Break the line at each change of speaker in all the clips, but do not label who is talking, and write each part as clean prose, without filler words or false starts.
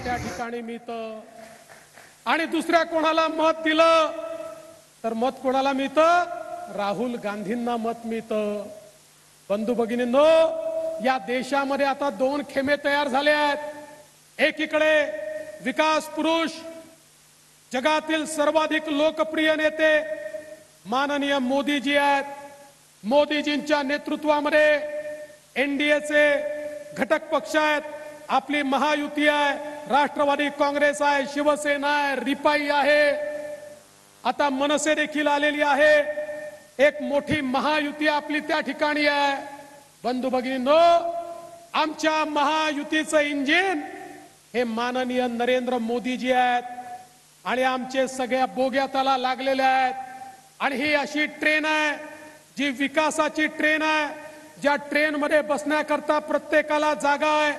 त्या ठिकाणी मिळतं आणि दुसऱ्या कोणाला मत दिलं तर मत कोणाला मिळतं? राहुल गांधींना मत मिळतं। बंधू भगिनींनो, या देशामध्ये आता दोन खेमे तयार झाले आहेत। एकीकडे विकास पुरुष, जगातील सर्वाधिक लोकप्रिय नेते माननीय मोदीजी आहेत। मोदीजींच्या नेतृत्वामध्ये एनडीएचे घटक पक्ष आहेत, आपली महायुती आहे, राष्ट्रवादी काँग्रेस आहे, शिवसेना आहे, रिपाई आहे, आता मनसे देखील आलेली आहे। एक मोठी महायुती आपली त्या ठिकाणी आहे। बंधू भगिनींनो, आमच्या महायुतीचं इंजिन हे माननीय नरेंद्र मोदीजी आहेत आणि आमचे सगळ्या बोग्या त्याला लागलेल्या आहेत। आणि ही अशी ट्रेन आहे जी विकासाची ट्रेन आहे, ज्या ट्रेन मध्ये बसण्याकरता प्रत्येकाला जागा आहे।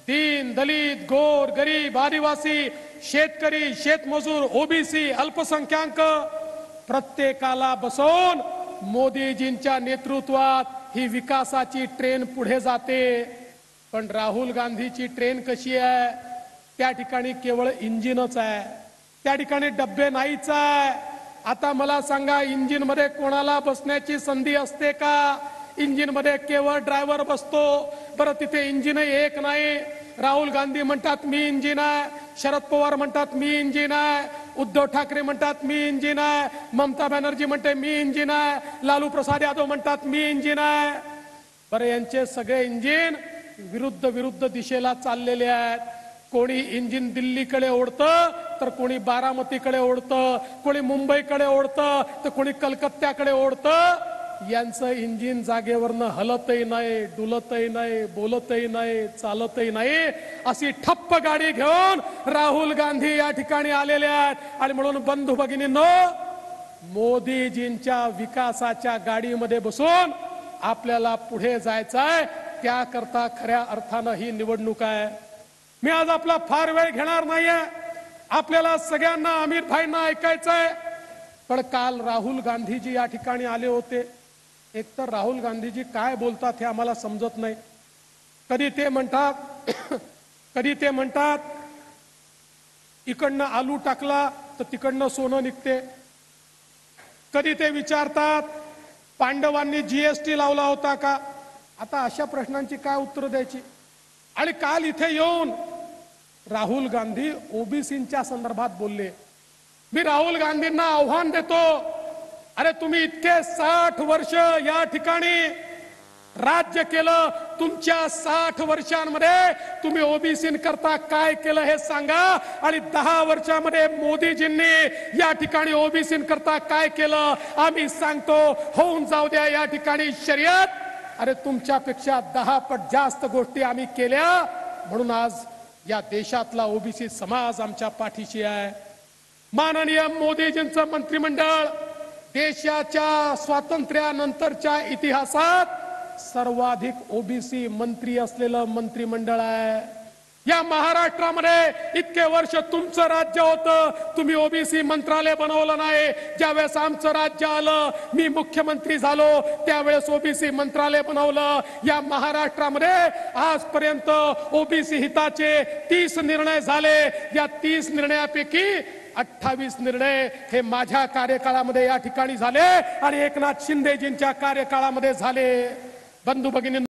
दीन दलित गोर गरीब आदिवासी शेतकरी शेतमजूर ओबीसी अल्पसंख्याक प्रत्येकाला बसवून मोदीजींच्या नेतृत्वात ही विकासाची ट्रेन पुढे जाते। पण राहुल गांधीची ट्रेन कशी आहे? त्या ठिकाणी केवळ इंजिनच आहे, त्या ठिकाणी डब्बे नाहीच आहे। आता मला सांगा, इंजिन मध्ये कोणाला बसण्याची संधी असते का? इंजिन मध्ये केवळ ड्रायव्हर बसतो। बरं, तिथे इंजिन एक नाही। राहुल गांधी म्हणतात मी इंजिन आहे, शरद पवार म्हणतात मी इंजिन आहे, उद्धव ठाकरे म्हणतात मी इंजिन आहे, ममता बॅनर्जी म्हणते मी इंजिन आहे, लालू प्रसाद यादव म्हणतात मी इंजिन आहे। बरं, यांचे सगळे इंजिन विरुद्ध विरुद्ध दिशेला चाललेले आहेत। कोणी इंजिन दिल्लीकडे ओढतं तर कोणी बारामतीकडे ओढतं, कोणी मुंबईकडे ओढतं तर कोणी कलकत्त्याकडे ओढतं। यांचं इंजिन जागेवरनं हलतही नाही, डुलतही नाही, बोलतही नाही, चालतही नाही। अशी ठप्प गाडी घेऊन राहुल गांधी या ठिकाणी आलेले आहेत। आणि म्हणून बंधू भगिनींनो, मोदीजींच्या विकासाच्या गाडीमध्ये बसून आपल्याला पुढे जायचं आहे। त्याकरता खऱ्या अर्थानं ही निवडणूक आहे। मी आज आपला फार वेळ घेणार नाहीये, आपल्याला सगळ्यांना आमिर भाईंना ऐकायचंय। पण काल राहुल गांधीजी या ठिकाणी आले होते। एकतर राहुल गांधीजी काय बोलतात हे आम्हाला समजत नाही। कधी ते म्हणतात इकडनं आलू टाकला तर तिकडनं सोनं निघते। कधी ते विचारतात पांडवांनी जीएसटी लावला होता का? आता अशा प्रश्नांची काय उत्तर द्यायची? आणि काल इथे येऊन राहुल गांधी ओबीसींच्या संदर्भात बोलले। मी राहुल गांधींना आव्हान देतो, अरे तुम्ही इतके 60 वर्ष या ठिकाणी राज्य केलं, तुमच्या 60 वर्षांमध्ये तुम्ही ओबीसींकरता काय केलं हे सांगा। आणि 10 वर्षांमध्ये मोदीजींनी या ठिकाणी ओबीसींकरता काय केलं आम्ही सांगतो। होऊन जाऊ द्या या ठिकाणी शर्यत। अरे तुमच्यापेक्षा 10 पट जास्त गोष्टी आम्ही केल्या, म्हणून आज या देशातला ओबीसी समाज आमच्या पाठीशी आहे। माननीय मोदीजींचं मंत्रिमंडळ देशाच्या स्वातंत्र्यानंतरच्या इतिहासात सर्वाधिक ओबीसी मंत्री असलेलं मंत्रिमंडळ आहे। या महाराष्ट्रामध्ये इतके वर्ष तुमचं राज्य होतं, तुम्ही ओबीसी मंत्रालय बनवलं नाही। ज्यावेळेस आमचं राज्य आलं, मी मुख्यमंत्री झालो, त्यावेळेस ओबीसी मंत्रालय बनवलं। या महाराष्ट्रामध्ये आजपर्यंत ओबीसी हिताचे 30 निर्णय झाले। या 30 निर्णयापैकी 28 निर्णय हे माझ्या कार्यकाळामध्ये या ठिकाणी झाले आणि एकनाथ शिंदेजींच्या कार्यकाळामध्ये झाले। बंधू भगिनी